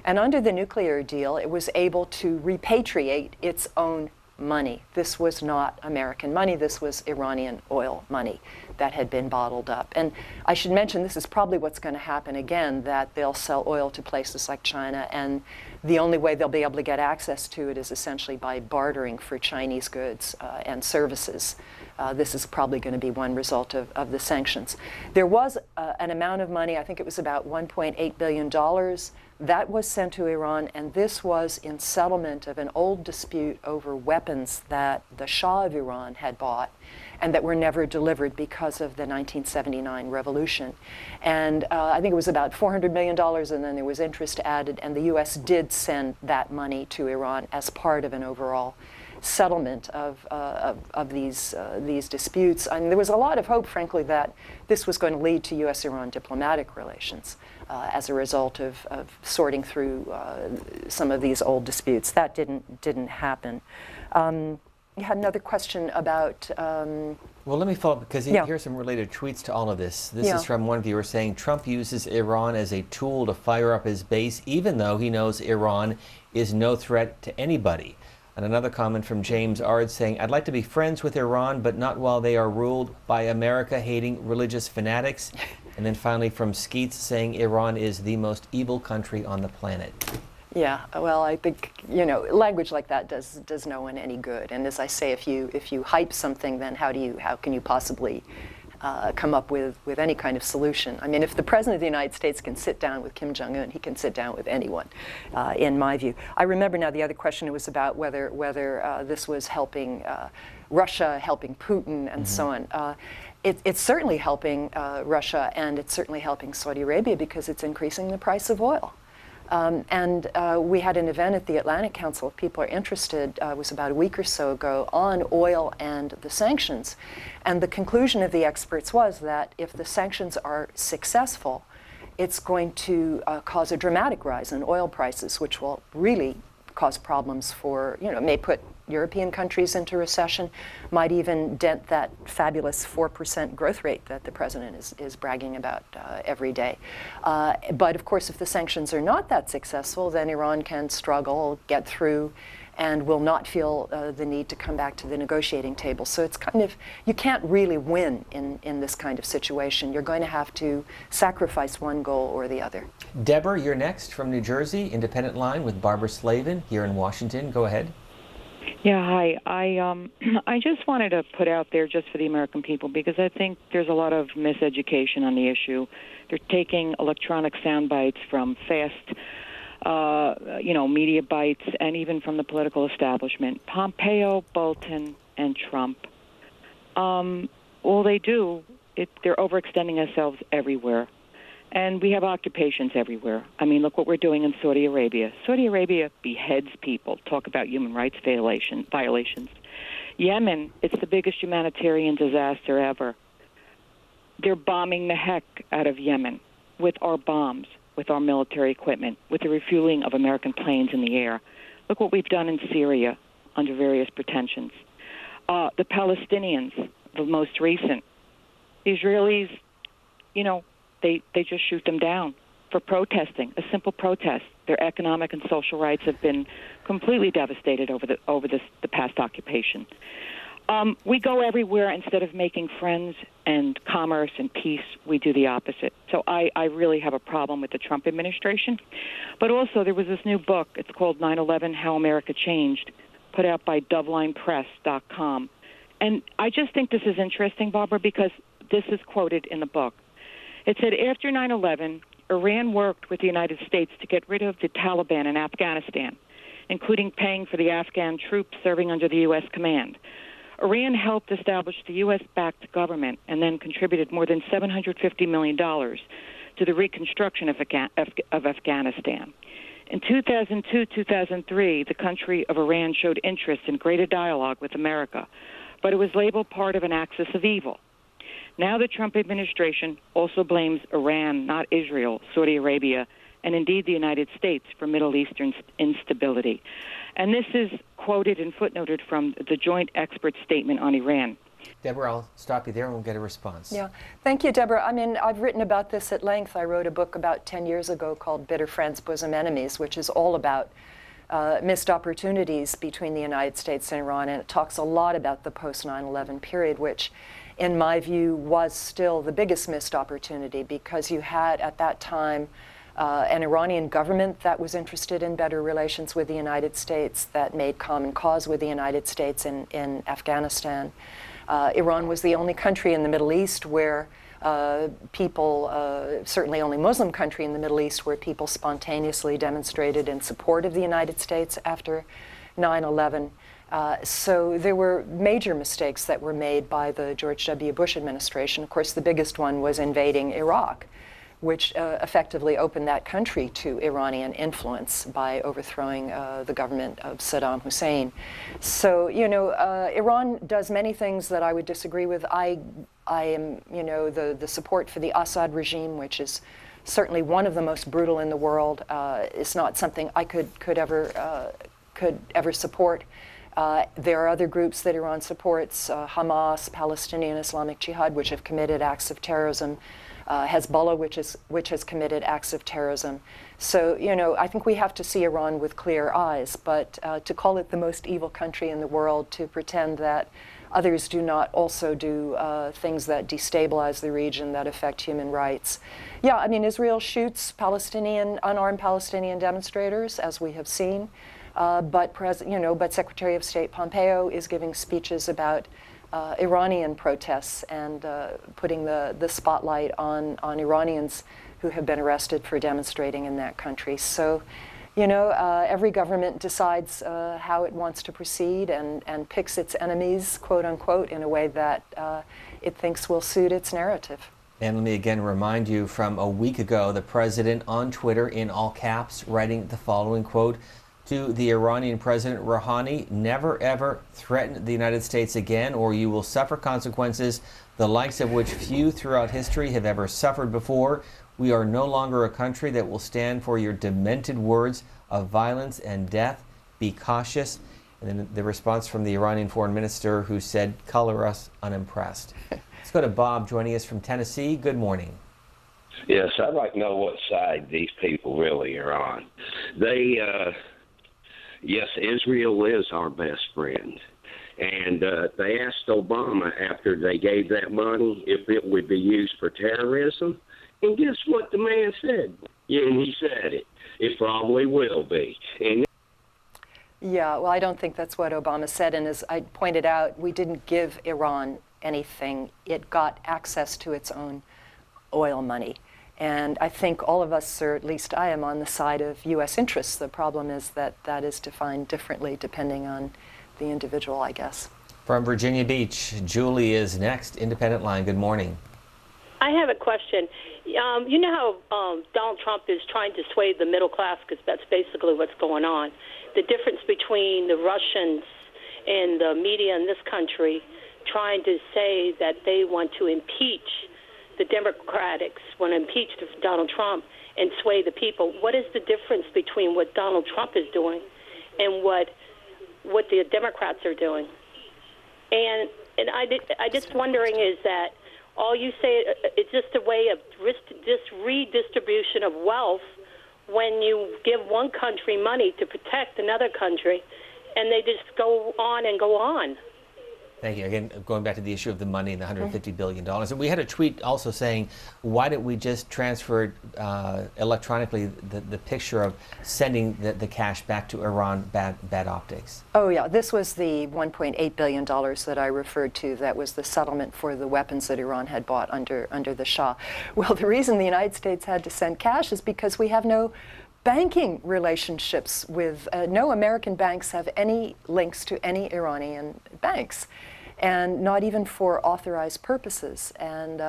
And under the nuclear deal, it was able to repatriate its own money. This was not American money. This was Iranian oil money that had been bottled up. And I should mention, this is probably what's going to happen again, that they'll sell oil to places like China, and the only way they'll be able to get access to it is essentially by bartering for Chinese goods and services. This is probably going to be one result of the sanctions. There was an amount of money, I think it was about $1.8 billion, that was sent to Iran, and this was in settlement of an old dispute over weapons that the Shah of Iran had bought and that were never delivered because of the 1979 revolution. And I think it was about $400 million, and then there was interest added, and the U.S. did send that money to Iran as part of an overall settlement of these disputes. And there was a lot of hope, frankly, that this was going to lead to U.S.-Iran diplomatic relations as a result of sorting through some of these old disputes. That didn't happen. You had another question about... well, let me follow up, because here's some related tweets to all of this. This is from one viewer saying, Trump uses Iran as a tool to fire up his base, even though he knows Iran is no threat to anybody. And another comment from James Ard saying, I'd like to be friends with Iran, but not while they are ruled by America-hating religious fanatics. And then finally from Skeets saying, Iran is the most evil country on the planet. Yeah, well, I think, language like that does no one any good. And as I say, if you hype something, then how can you possibly come up with any kind of solution? I mean, if the President of the United States can sit down with Kim Jong-un, he can sit down with anyone, in my view. I remember now the other question was about whether this was helping Russia, helping Putin, and so on. It's certainly helping Russia, and it's certainly helping Saudi Arabia because it's increasing the price of oil. We had an event at the Atlantic Council, if people are interested, it was about a week or so ago, on oil and the sanctions. And the conclusion of the experts was that if the sanctions are successful, it's going to cause a dramatic rise in oil prices, which will really cause problems for, may put European countries into recession, might even dent that fabulous 4% growth rate that the president is bragging about every day. But of course, if the sanctions are not that successful, then Iran can struggle, get through, and will not feel the need to come back to the negotiating table. So it's kind of, you can't really win in this kind of situation. You're going to have to sacrifice one goal or the other. Deborah, you're next from New Jersey, Independent Line with Barbara Slavin here in Washington. Go ahead. Yeah, hi. I just wanted to put out there just for the American people, because I think there's a lot of miseducation on the issue. They're taking electronic sound bites from fast, media bites, and even from the political establishment. Pompeo, Bolton, and Trump. All they do, they're overextending themselves everywhere. And we have occupations everywhere. I mean, look what we're doing in Saudi Arabia. Saudi Arabia beheads people, talk about human rights violations. Yemen, it's the biggest humanitarian disaster ever. They're bombing the heck out of Yemen with our bombs, with our military equipment, with the refueling of American planes in the air. Look what we've done in Syria under various pretensions. The Palestinians, the most recent. The Israelis, they just shoot them down for protesting, a simple protest. Their economic and social rights have been completely devastated over the past occupation. We go everywhere. Instead of making friends and commerce and peace, we do the opposite. So I really have a problem with the Trump administration. But also there was this new book. It's called 9/11, How America Changed, put out by DovelinePress.com. And I just think this is interesting, Barbara, because this is quoted in the book. It said, after 9/11, Iran worked with the United States to get rid of the Taliban in Afghanistan, including paying for the Afghan troops serving under the U.S. command. Iran helped establish the U.S.-backed government and then contributed more than $750 million to the reconstruction of Afghanistan. In 2002-2003, the country of Iran showed interest in greater dialogue with America, but it was labeled part of an axis of evil. Now the Trump administration also blames Iran, not Israel, Saudi Arabia, and indeed the United States for Middle Eastern instability. And this is quoted and footnoted from the Joint Expert Statement on Iran. Deborah, I'll stop you there and we'll get a response. Yeah, thank you, Deborah. I mean, I've written about this at length. I wrote a book about 10 years ago called Bitter Friends, Bosom Enemies, which is all about missed opportunities between the United States and Iran, and it talks a lot about the post-9/11 period, which in my view was still the biggest missed opportunity, because you had at that time an Iranian government that was interested in better relations with the United States, that made common cause with the United States in Afghanistan. Iran was the only country in the Middle East where people, certainly only Muslim country in the Middle East, where people spontaneously demonstrated in support of the United States after 9/11. So there were major mistakes that were made by the George W. Bush administration. Of course, the biggest one was invading Iraq. which effectively opened that country to Iranian influence by overthrowing the government of Saddam Hussein. So, you know, Iran does many things that I would disagree with. I am, you know, the support for the Assad regime, which is certainly one of the most brutal in the world, is not something I could ever support. There are other groups that Iran supports, Hamas, Palestinian Islamic Jihad, which have committed acts of terrorism, Hezbollah, which has committed acts of terrorism. So, you know, I think we have to see Iran with clear eyes, but to call it the most evil country in the world, to pretend that others do not also do things that destabilize the region, that affect human rights. Yeah, I mean, Israel shoots unarmed Palestinian demonstrators, as we have seen, but Secretary of State Pompeo is giving speeches about Iranian protests and putting the spotlight on Iranians who have been arrested for demonstrating in that country. So, you know, every government decides how it wants to proceed and picks its enemies, quote unquote, in a way that it thinks will suit its narrative. And let me again remind you from a week ago, the president on Twitter in all caps writing the following quote, to the Iranian President Rouhani, never ever threaten the United States again or you will suffer consequences the likes of which few throughout history have ever suffered before. We are no longer a country that will stand for your demented words of violence and death. Be cautious. And then the response from the Iranian foreign minister who said, color us unimpressed. Let's go to Bob joining us from Tennessee. Good morning. Yes, I'd like to know what side these people really are on. Yes, Israel is our best friend. And they asked Obama after they gave that money if it would be used for terrorism. And guess what the man said? Yeah, and he said it. It probably will be. And yeah, well, I don't think that's what Obama said. And as I pointed out, we didn't give Iran anything. It got access to its own oil money. And I think all of us, or at least I am, on the side of U.S. interests. The problem is that that is defined differently depending on the individual, I guess. From Virginia Beach, Julie is next. Independent Line, good morning. I have a question. You know how Donald Trump is trying to sway the middle class, because that's basically what's going on. The difference between the Russians and the media in this country trying to say that they want to impeach the Democrats, want to impeach Donald Trump and sway the people. What is the difference between what Donald Trump is doing and what the Democrats are doing? And I just wondering is that all you say it's just a way of redistribution of wealth when you give one country money to protect another country, and they just go on and go on. Thank you. Again, going back to the issue of the money and the $150 billion. And we had a tweet also saying, why didn't we just transfer electronically the picture of sending the cash back to Iran? Bad optics. Oh, yeah. This was the $1.8 billion that I referred to. That was the settlement for the weapons that Iran had bought under the Shah. Well, the reason the United States had to send cash is because we have no banking relationships with, no American banks have any links to any Iranian banks, and not even for authorized purposes. And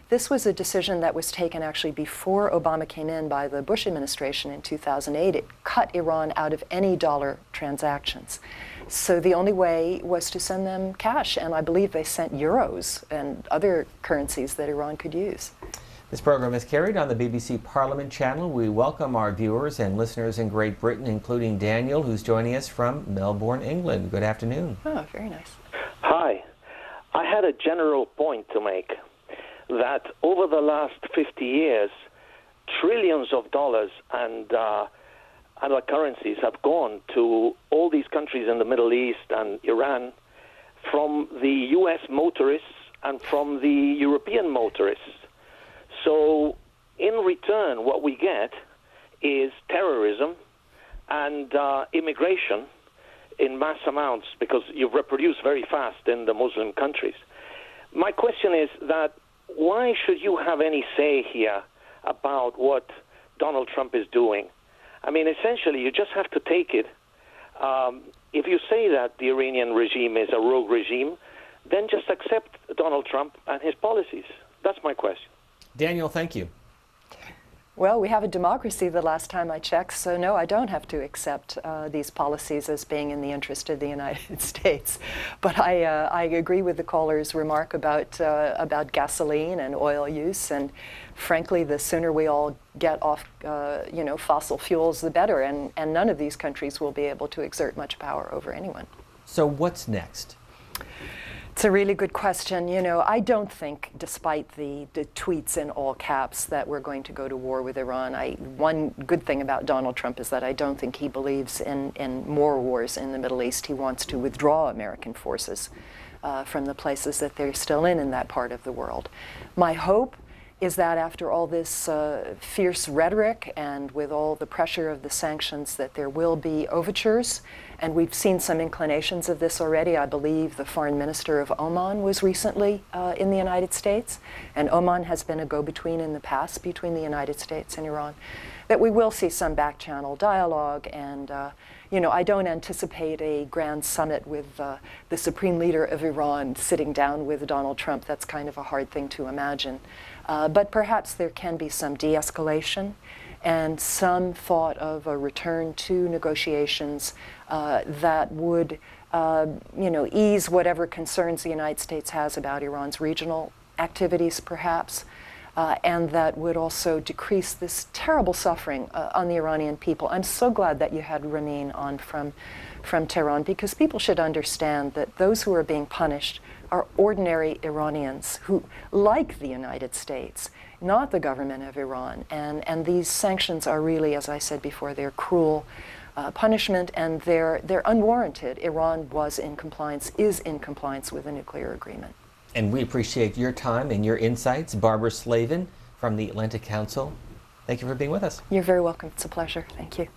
this was a decision that was taken actually before Obama came in by the Bush administration in 2008. It cut Iran out of any dollar transactions. So the only way was to send them cash, and I believe they sent euros and other currencies that Iran could use. This program is carried on the BBC Parliament channel. We welcome our viewers and listeners in Great Britain, including Daniel, who's joining us from Melbourne, England. Good afternoon. Oh, very nice. Hi. I had a general point to make that over the last 50 years, trillions of dollars and other currencies have gone to all these countries in the Middle East and Iran from the U.S. motorists and from the European motorists. So in return, what we get is terrorism and immigration in mass amounts, because you reproduce very fast in the Muslim countries. My question is that why should you have any say here about what Donald Trump is doing? I mean, essentially, you just have to take it. If you say that the Iranian regime is a rogue regime, then just accept Donald Trump and his policies. That's my question. Daniel, thank you. Well, we have a democracy the last time I checked, so no, I don't have to accept these policies as being in the interest of the United States. But I agree with the caller's remark about gasoline and oil use, and frankly, the sooner we all get off, fossil fuels, the better, and none of these countries will be able to exert much power over anyone. So what's next? It's a really good question. I don't think, despite the tweets in all caps, that we're going to go to war with Iran. One good thing about Donald Trump is that I don't think he believes in more wars in the Middle East. He wants to withdraw American forces from the places that they're still in that part of the world. My hope is that after all this fierce rhetoric and with all the pressure of the sanctions, that there will be overtures. And we've seen some inclinations of this already. I believe the foreign minister of Oman was recently in the United States, and Oman has been a go-between in the past between the United States and Iran, that we will see some back-channel dialogue. And I don't anticipate a grand summit with the supreme leader of Iran sitting down with Donald Trump. That's kind of a hard thing to imagine. But perhaps there can be some de-escalation and some thought of a return to negotiations that would, ease whatever concerns the United States has about Iran's regional activities, perhaps, and that would also decrease this terrible suffering on the Iranian people. I'm so glad that you had Ramin on from Tehran, because people should understand that those who are being punished are ordinary Iranians who like the United States, not the government of Iran. And these sanctions are really, as I said before, they're cruel punishment, and they're unwarranted. Iran is in compliance with the nuclear agreement. And we appreciate your time and your insights. Barbara Slavin from the Atlantic Council, thank you for being with us. You're very welcome. It's a pleasure. Thank you.